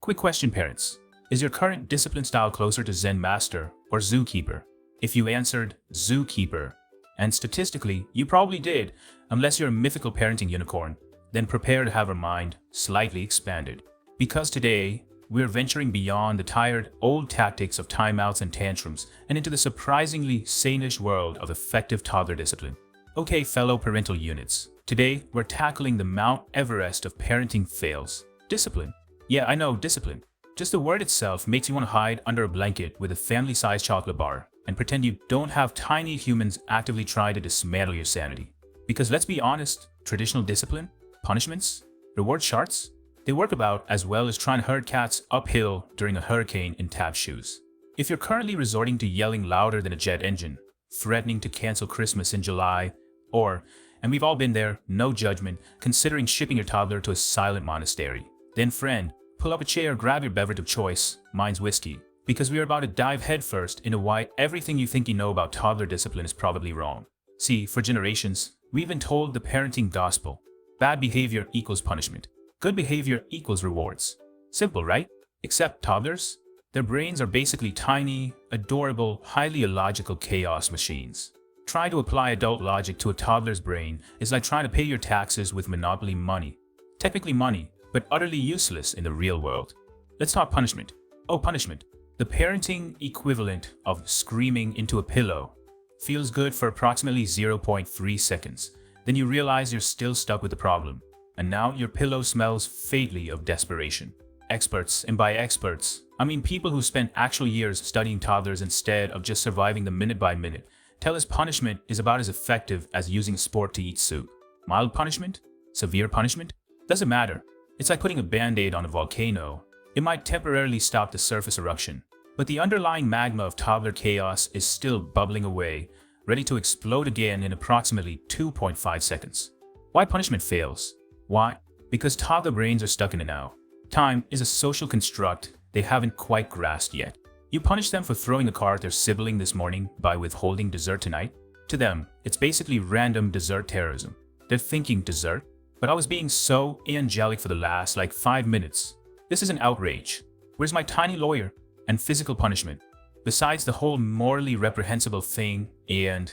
Quick question, parents. Is your current discipline style closer to Zen Master or Zookeeper? If you answered Zookeeper, and statistically, you probably did, unless you're a mythical parenting unicorn, then prepare to have our mind slightly expanded. Because today, we're venturing beyond the tired, old tactics of timeouts and tantrums and into the surprisingly sane-ish world of effective toddler discipline. Okay, fellow parental units, today we're tackling the Mount Everest of parenting fails. Discipline. Yeah, I know, discipline. Just the word itself makes you want to hide under a blanket with a family-sized chocolate bar and pretend you don't have tiny humans actively try to dismantle your sanity. Because let's be honest, traditional discipline, punishments, reward charts, they work about as well as trying to herd cats uphill during a hurricane in tap shoes. If you're currently resorting to yelling louder than a jet engine, threatening to cancel Christmas in July, or, and we've all been there, no judgment, considering shipping your toddler to a silent monastery, then friend, pull up a chair, grab your beverage of choice, mine's whiskey, because we are about to dive headfirst into why everything you think you know about toddler discipline is probably wrong. See, for generations, we've been told the parenting gospel. Bad behavior equals punishment. Good behavior equals rewards. Simple, right? Except toddlers? Their brains are basically tiny, adorable, highly illogical chaos machines. Trying to apply adult logic to a toddler's brain is like trying to pay your taxes with Monopoly money. Technically money, but utterly useless in the real world. Let's talk punishment. Oh, punishment. The parenting equivalent of screaming into a pillow feels good for approximately 0.3 seconds. Then you realize you're still stuck with the problem. And now your pillow smells fatally of desperation. Experts, and by experts, I mean people who spent actual years studying toddlers instead of just surviving the minute by minute, tell us punishment is about as effective as using sport to eat soup. Mild punishment? Severe punishment? Doesn't matter. It's like putting a band-aid on a volcano. It might temporarily stop the surface eruption, but the underlying magma of toddler chaos is still bubbling away, ready to explode again in approximately 2.5 seconds. Why punishment fails? Why? Because toddler brains are stuck in the now. Time is a social construct they haven't quite grasped yet. You punish them for throwing a car at their sibling this morning by withholding dessert tonight. To them, it's basically random dessert terrorism. They're thinking dessert? But I was being so angelic for the last 5 minutes. This is an outrage. Where's my tiny lawyer? And physical punishment? Besides the whole morally reprehensible thing and,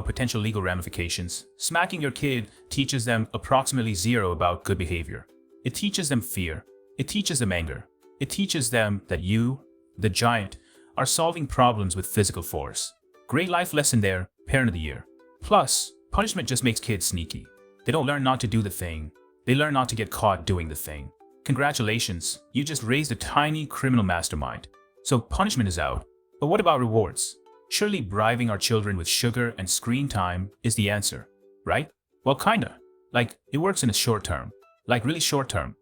potential legal ramifications, smacking your kid teaches them approximately zero about good behavior. It teaches them fear. It teaches them anger. It teaches them that you, the giant, are solving problems with physical force. Great life lesson there, parent of the year. Plus, punishment just makes kids sneaky. They don't learn not to do the thing. They learn not to get caught doing the thing. Congratulations, you just raised a tiny criminal mastermind. So punishment is out. But what about rewards? Surely bribing our children with sugar and screen time is the answer, right? Well, kinda. It works in a short term. Really short term.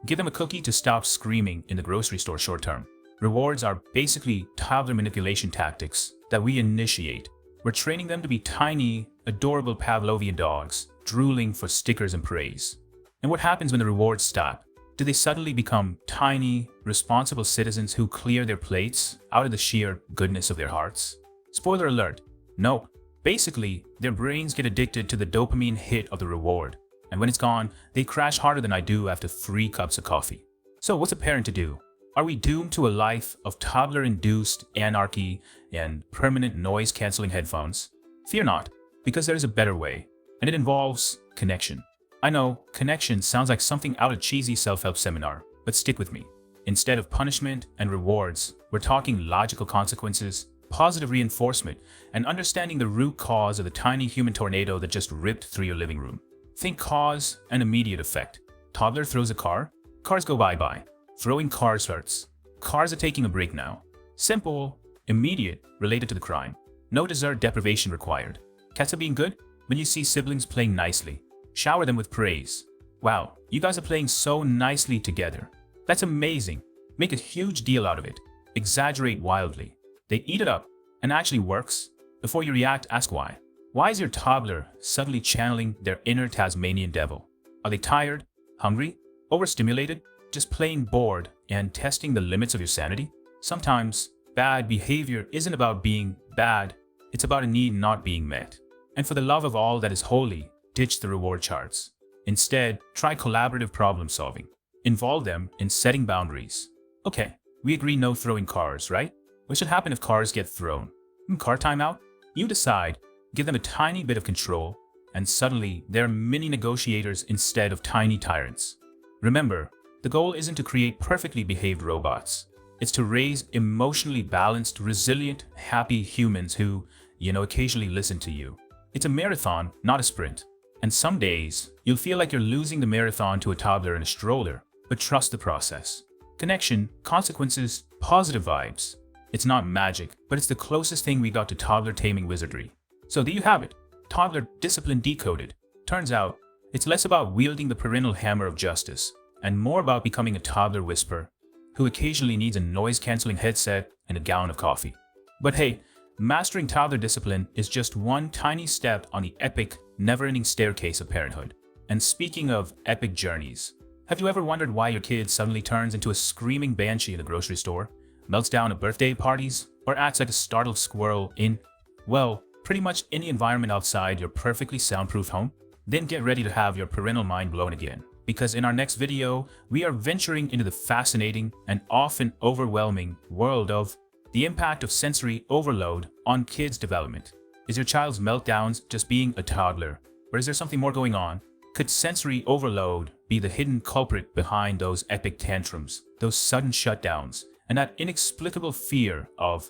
Give them a cookie to stop screaming in the grocery store short term. Rewards are basically toddler manipulation tactics that we initiate. We're training them to be tiny, adorable Pavlovian dogs, drooling for stickers and praise. And what happens when the rewards stop? Do they suddenly become tiny, responsible citizens who clear their plates out of the sheer goodness of their hearts? Spoiler alert, no. Basically, their brains get addicted to the dopamine hit of the reward. And when it's gone, they crash harder than I do after 3 cups of coffee. So what's a parent to do? Are we doomed to a life of toddler-induced anarchy and permanent noise-canceling headphones? Fear not, because there is a better way, and it involves connection. I know, connection sounds like something out of cheesy self-help seminar, but stick with me. Instead of punishment and rewards, we're talking logical consequences, positive reinforcement, and understanding the root cause of the tiny human tornado that just ripped through your living room. Think cause and immediate effect. Toddler throws a car, cars go bye-bye. Throwing cars hurts. Cars are taking a break now. Simple, immediate, related to the crime. No dessert deprivation required. Cats are being good when you see siblings playing nicely. Shower them with praise. Wow, you guys are playing so nicely together. That's amazing. Make a huge deal out of it. Exaggerate wildly. They eat it up and actually works. Before you react, ask why. Why is your toddler suddenly channeling their inner Tasmanian devil? Are they tired, hungry, overstimulated, just plain bored and testing the limits of your sanity? Sometimes bad behavior isn't about being bad. It's about a need not being met. And for the love of all that is holy, ditch the reward charts. Instead, try collaborative problem solving. Involve them in setting boundaries. Okay, we agree no throwing cars, right? What should happen if cars get thrown? Car timeout? You decide, give them a tiny bit of control, and suddenly they're mini negotiators instead of tiny tyrants. Remember, the goal isn't to create perfectly behaved robots. It's to raise emotionally balanced, resilient, happy humans who, occasionally listen to you. It's a marathon, not a sprint. And some days, you'll feel like you're losing the marathon to a toddler in a stroller, but trust the process. Connection, consequences, positive vibes. It's not magic, but it's the closest thing we got to toddler taming wizardry. So there you have it, toddler discipline decoded. Turns out, it's less about wielding the perennial hammer of justice, and more about becoming a toddler whisperer, who occasionally needs a noise-canceling headset and a gallon of coffee. But hey, mastering toddler discipline is just one tiny step on the epic, never-ending staircase of parenthood. And speaking of epic journeys, have you ever wondered why your kid suddenly turns into a screaming banshee in the grocery store, melts down at birthday parties, or acts like a startled squirrel in, well, pretty much any environment outside your perfectly soundproof home? Then get ready to have your parental mind blown again. Because in our next video, we are venturing into the fascinating and often overwhelming world of the impact of sensory overload on kids' development. Is your child's meltdowns just being a toddler, or is there something more going on? Could sensory overload be the hidden culprit behind those epic tantrums, those sudden shutdowns, and that inexplicable fear of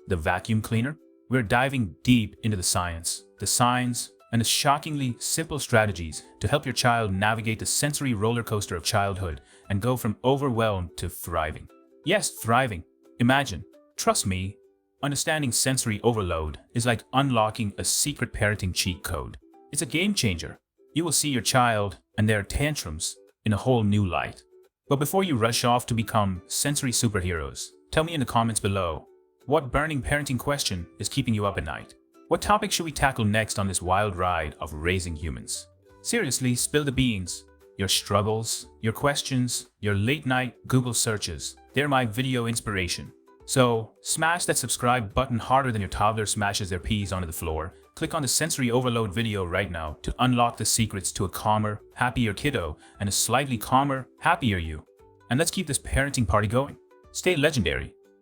the vacuum cleaner? We're diving deep into the science, the signs, and the shockingly simple strategies to help your child navigate the sensory roller coaster of childhood and go from overwhelmed to thriving. Yes, thriving. Imagine, trust me, understanding sensory overload is like unlocking a secret parenting cheat code. It's a game changer. You will see your child and their tantrums in a whole new light. But before you rush off to become sensory superheroes, tell me in the comments below, what burning parenting question is keeping you up at night? What topic should we tackle next on this wild ride of raising humans? Seriously, spill the beans. Your struggles, your questions, your late-night Google searches, they're my video inspiration. So, smash that subscribe button harder than your toddler smashes their peas onto the floor. Click on the sensory overload video right now to unlock the secrets to a calmer, happier kiddo and a slightly calmer, happier you. And let's keep this parenting party going. Stay legendary.